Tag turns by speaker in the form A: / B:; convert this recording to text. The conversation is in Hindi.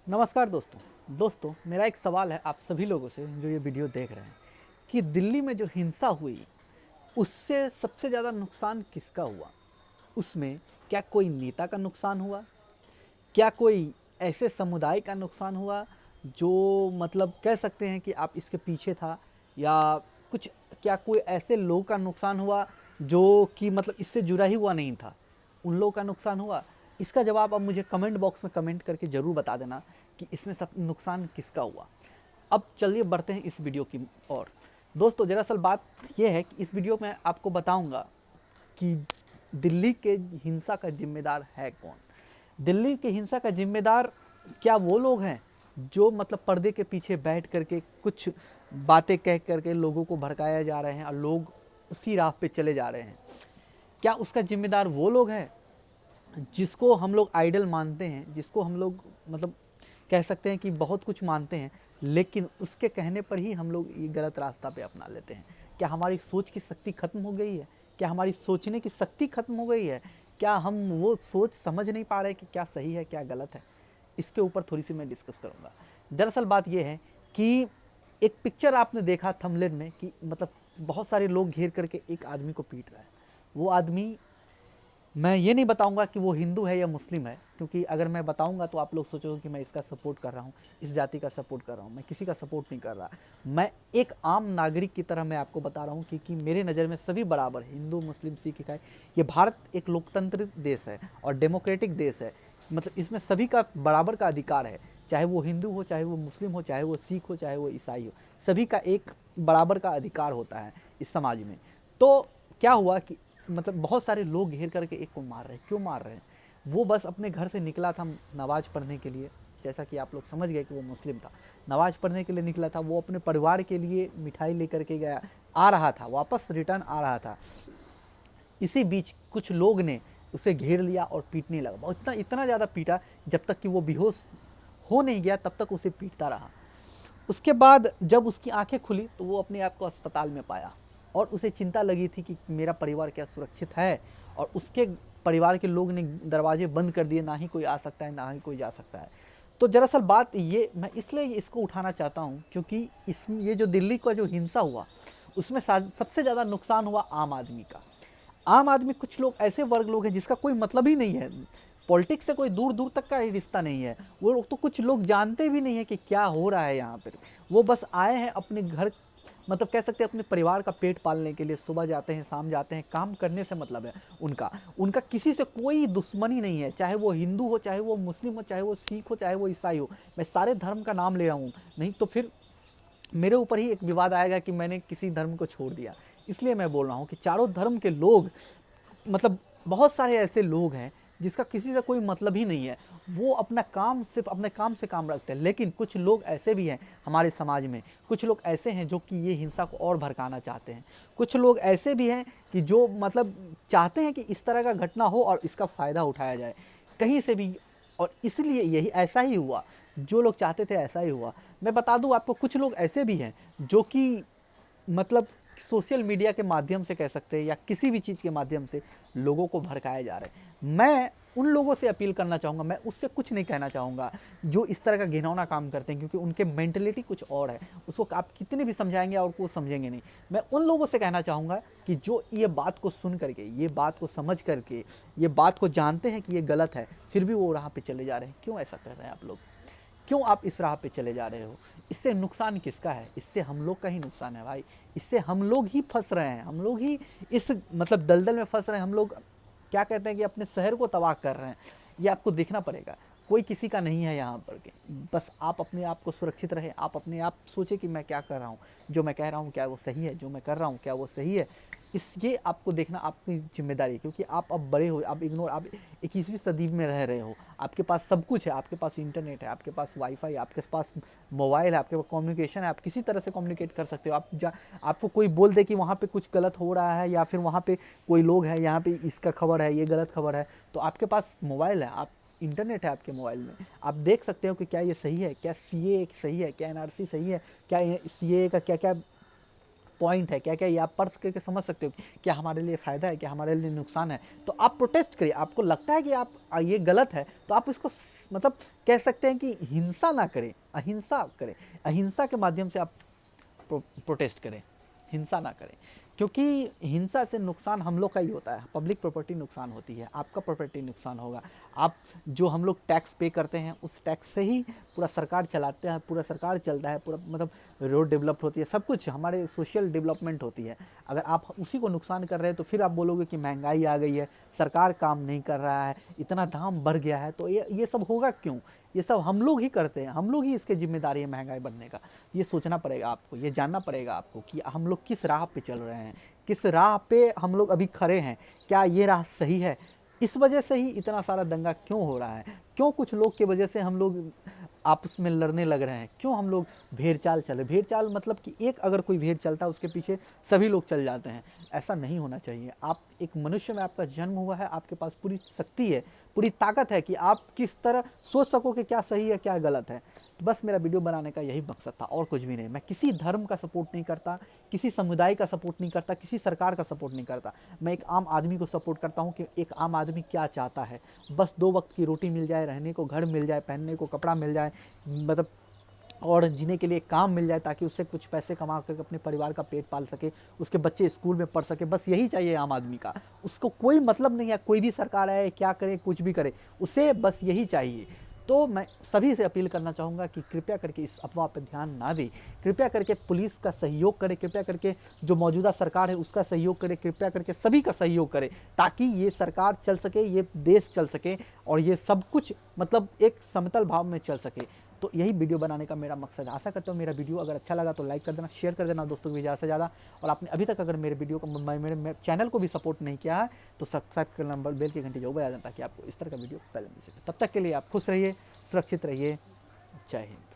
A: नमस्कार दोस्तों मेरा एक सवाल है आप सभी लोगों से जो ये वीडियो देख रहे हैं कि दिल्ली में जो हिंसा हुई उससे सबसे ज़्यादा नुकसान किसका हुआ। उसमें क्या कोई नेता का नुकसान हुआ, क्या कोई ऐसे समुदाय का नुकसान हुआ जो मतलब कह सकते हैं कि आप इसके पीछे था, या कुछ क्या कोई ऐसे लोग का नुकसान हुआ जो कि मतलब इससे जुड़ा ही हुआ नहीं था, उन लोगों का नुकसान हुआ। इसका जवाब अब मुझे कमेंट बॉक्स में कमेंट करके ज़रूर बता देना कि इसमें सब नुकसान किसका हुआ। अब चलिए बढ़ते हैं इस वीडियो की ओर। दोस्तों दरअसल बात यह है कि इस वीडियो में आपको बताऊंगा कि दिल्ली के हिंसा का जिम्मेदार है कौन। दिल्ली के हिंसा का जिम्मेदार क्या वो लोग हैं जो मतलब पर्दे के पीछे बैठ करके कुछ बातें कह करके लोगों को भड़काया जा रहे हैं और लोग उसी राह पे चले जा रहे हैं। क्या उसका जिम्मेदार वो लोग हैं जिसको हम लोग आइडल मानते हैं, जिसको हम लोग मतलब कह सकते हैं कि बहुत कुछ मानते हैं, लेकिन उसके कहने पर ही हम लोग ये गलत रास्ता पे अपना लेते हैं। क्या हमारी सोच की शक्ति खत्म हो गई है? क्या हमारी सोचने की शक्ति खत्म हो गई है? क्या हम वो सोच समझ नहीं पा रहे कि क्या सही है क्या गलत है? इसके ऊपर थोड़ी सी मैं डिस्कस करूँगा। दरअसल बात यह है कि एक पिक्चर आपने देखा थंबनेल में कि मतलब बहुत सारे लोग घेर करके एक आदमी को पीट रहा है। वो आदमी, मैं ये नहीं बताऊंगा कि वो हिंदू है या मुस्लिम है, क्योंकि अगर मैं बताऊंगा तो आप लोग सोचोगे कि मैं इसका सपोर्ट कर रहा हूँ, इस जाति का सपोर्ट कर रहा हूँ। मैं किसी का सपोर्ट नहीं कर रहा। मैं एक आम नागरिक की तरह मैं आपको बता रहा हूँ कि मेरे नज़र में सभी बराबर है, हिंदू मुस्लिम सिख ईसाई। ये भारत एक लोकतंत्रित देश है और डेमोक्रेटिक देश है। मतलब इसमें सभी का बराबर का अधिकार है, चाहे वो हिंदू हो, चाहे वो मुस्लिम हो, चाहे वो सिख हो, चाहे वो ईसाई हो। सभी का एक बराबर का अधिकार होता है इस समाज में। तो क्या हुआ कि मतलब बहुत सारे लोग घेर करके एक को मार रहे हैं। क्यों मार रहे हैं? वो बस अपने घर से निकला था नमाज़ पढ़ने के लिए। जैसा कि आप लोग समझ गए कि वो मुस्लिम था, नमाज़ पढ़ने के लिए निकला था। वो अपने परिवार के लिए मिठाई लेकर के गया, आ रहा था, वापस रिटर्न आ रहा था। इसी बीच कुछ लोग ने उसे घेर लिया और पीटने लगा। बहुत इतना इतना ज़्यादा पीटा, जब तक कि वो बेहोश हो नहीं गया तब तक उसे पीटता रहा। उसके बाद जब उसकी आंखें खुली तो वो अपने आप को अस्पताल में पाया और उसे चिंता लगी थी कि मेरा परिवार क्या सुरक्षित है। और उसके परिवार के लोग ने दरवाजे बंद कर दिए, ना ही कोई आ सकता है ना ही कोई जा सकता है। तो दरअसल बात ये, मैं इसलिए इसको उठाना चाहता हूँ क्योंकि इस ये जो दिल्ली का जो हिंसा हुआ उसमें सबसे ज़्यादा नुकसान हुआ आम आदमी का। आम आदमी, कुछ लोग ऐसे वर्ग लोग हैं जिसका कोई मतलब ही नहीं है, पॉलिटिक्स से कोई दूर दूर तक का ही रिश्ता नहीं है। वो लोग तो कुछ लोग जानते भी नहीं है कि क्या हो रहा है यहाँ पर। वो बस आए हैं अपने घर, मतलब कह सकते हैं अपने परिवार का पेट पालने के लिए। सुबह जाते हैं शाम जाते हैं, काम करने से मतलब है उनका। उनका किसी से कोई दुश्मनी नहीं है, चाहे वो हिंदू हो, चाहे वो मुस्लिम हो, चाहे वो सिख हो, चाहे वो ईसाई हो। मैं सारे धर्म का नाम ले रहा हूँ, नहीं तो फिर मेरे ऊपर ही एक विवाद आएगा कि मैंने किसी धर्म को छोड़ दिया। इसलिए मैं बोल रहा हूँ कि चारों धर्म के लोग, मतलब बहुत सारे ऐसे लोग हैं जिसका किसी से कोई मतलब ही नहीं है। वो अपना काम, सिर्फ अपने काम से काम रखते हैं। लेकिन कुछ लोग ऐसे भी हैं हमारे समाज में, कुछ लोग ऐसे हैं जो कि ये हिंसा को और भड़काना चाहते हैं। कुछ लोग ऐसे भी हैं कि जो मतलब चाहते हैं कि इस तरह का घटना हो और इसका फ़ायदा उठाया जाए कहीं से भी। और इसलिए यही ऐसा ही हुआ, जो लोग चाहते थे ऐसा ही हुआ। मैं बता दूं आपको, कुछ लोग ऐसे भी हैं जो कि मतलब सोशल मीडिया के माध्यम से कह सकते हैं या किसी भी चीज़ के माध्यम से लोगों को भड़काए जा रहे हैं। मैं उन लोगों से अपील करना चाहूँगा, मैं उससे कुछ नहीं कहना चाहूँगा जो इस तरह का घिनौना काम करते हैं, क्योंकि उनके मेंटलिटी कुछ और है। उसको आप कितने भी समझाएंगे और वो समझेंगे नहीं। मैं उन लोगों से कहना चाहूँगा कि जो ये बात को सुन करके, ये बात को समझ करके, ये बात को जानते हैं कि ये गलत है, फिर भी वो राह पे चले जा रहे हैं। क्यों ऐसा कर रहे हैं आप लोग? क्यों आप इस राह पे चले जा रहे हो? इससे नुकसान किसका है? इससे हम लोग का ही नुकसान है भाई। इससे हम लोग ही फंस रहे हैं, हम लोग ही इस मतलब दलदल में फंस रहे हैं। हम लोग क्या कहते हैं कि अपने शहर को तबाह कर रहे हैं। ये आपको देखना पड़ेगा। कोई किसी का नहीं है यहाँ पर के, बस आप अपने आप को सुरक्षित रहे। आप अपने आप सोचे कि मैं क्या कर रहा हूँ, जो मैं कह रहा हूँ क्या वो सही है, जो मैं कर रहा हूँ क्या वो सही है। इस ये आपको देखना आपकी जिम्मेदारी है, क्योंकि आप अब बड़े हो, आप 21वीं सदी में रह रहे हो। आपके पास सब कुछ है, आपके पास इंटरनेट है, आपके पास वाईफाई, आपके पास मोबाइल है, आपके पास कम्युनिकेशन है। आप किसी तरह से कम्युनिकेट कर सकते हो। आपको कोई बोल दे कि वहाँ पे कुछ गलत हो रहा है, या फिर वहाँ पे कोई लोग हैं, यहाँ पे इसका खबर है, ये गलत खबर है, तो आपके पास मोबाइल है, आप इंटरनेट है आपके मोबाइल में। आप देख सकते हो कि क्या ये सही है, क्या सीए सही है, क्या एनआरसी सही है, क्या सीए का क्या क्या पॉइंट है, क्या क्या ये आप पर्स करके समझ सकते हो, क्या हमारे लिए फ़ायदा है, क्या हमारे लिए नुकसान है। तो आप प्रोटेस्ट करिए। आपको लगता है कि आप ये गलत है तो आप इसको मतलब कह सकते हैं कि हिंसा ना करें, अहिंसा करें। अहिंसा के माध्यम से आप प्रोटेस्ट करें, हिंसा ना करें, क्योंकि हिंसा से नुकसान हम लोग का ही होता है। पब्लिक प्रॉपर्टी नुकसान होती है, आपका प्रॉपर्टी नुकसान होगा। आप जो हम लोग टैक्स पे करते हैं उस टैक्स से ही पूरा सरकार चलाते हैं, पूरा सरकार चलता है, पूरा मतलब रोड डेवलप होती है, सब कुछ हमारे सोशल डेवलपमेंट होती है। अगर आप उसी को नुकसान कर रहे हैं तो फिर आप बोलोगे कि महंगाई आ गई है, सरकार काम नहीं कर रहा है, इतना दाम बढ़ गया है। तो ये सब होगा क्यों? ये सब हम लोग ही करते हैं, हम लोग ही इसके जिम्मेदारी है महंगाई बढ़ने का। ये सोचना पड़ेगा आपको, ये जानना पड़ेगा आपको कि हम लोग किस राह पे चल रहे हैं, किस राह पे हम लोग अभी खड़े हैं, क्या ये राह सही है। इस वजह से ही इतना सारा दंगा क्यों हो रहा है, क्यों कुछ लोग की वजह से हम लोग आपस में लड़ने लग रहे हैं, क्यों हम लोग भेड़चाल चले। भेड़चाल मतलब कि एक अगर कोई भेड़ चलता है उसके पीछे सभी लोग चल जाते हैं। ऐसा नहीं होना चाहिए। आप एक मनुष्य में आपका जन्म हुआ है, आपके पास पूरी शक्ति है, पूरी ताकत है कि आप किस तरह सोच सको कि क्या सही है क्या गलत है। तो बस मेरा वीडियो बनाने का यही मकसद था और कुछ भी नहीं। मैं किसी धर्म का सपोर्ट नहीं करता, किसी समुदाय का सपोर्ट नहीं करता, किसी सरकार का सपोर्ट नहीं करता। मैं एक आम आदमी को सपोर्ट करता हूँ कि एक आम आदमी क्या चाहता है। बस 2 वक्त की रोटी मिल जाए, रहने को घर मिल जाए, पहनने को कपड़ा मिल जाए, मतलब और जीने के लिए काम मिल जाए, ताकि उससे कुछ पैसे कमा कर अपने परिवार का पेट पाल सके, उसके बच्चे स्कूल में पढ़ सके। बस यही चाहिए आम आदमी का। उसको कोई मतलब नहीं है कोई भी सरकार आए क्या करे कुछ भी करे, उसे बस यही चाहिए। तो मैं सभी से अपील करना चाहूँगा कि कृपया करके इस अफवाह पर ध्यान ना दें, कृपया करके पुलिस का सहयोग करें, कृपया करके जो मौजूदा सरकार है उसका सहयोग करें, कृपया करके सभी का सहयोग करें, ताकि ये सरकार चल सके, ये देश चल सके और ये सब कुछ मतलब एक समतल भाव में चल सके। तो यही वीडियो बनाने का मेरा मकसद है। आशा करता हूँ मेरा वीडियो अगर अच्छा लगा तो लाइक कर देना, शेयर कर देना दोस्तों को भी ज़्यादा से ज़्यादा। और आपने अभी तक अगर मेरे वीडियो को मेरे चैनल को भी सपोर्ट नहीं किया है तो सब्सक्राइब करना, बेल की घंटी जरूर बजा देना, ताकि आपको इस तरह का वीडियो पहले मिल सके। तब तक के लिए आप खुश रहिए, सुरक्षित रहिए। जय हिंद।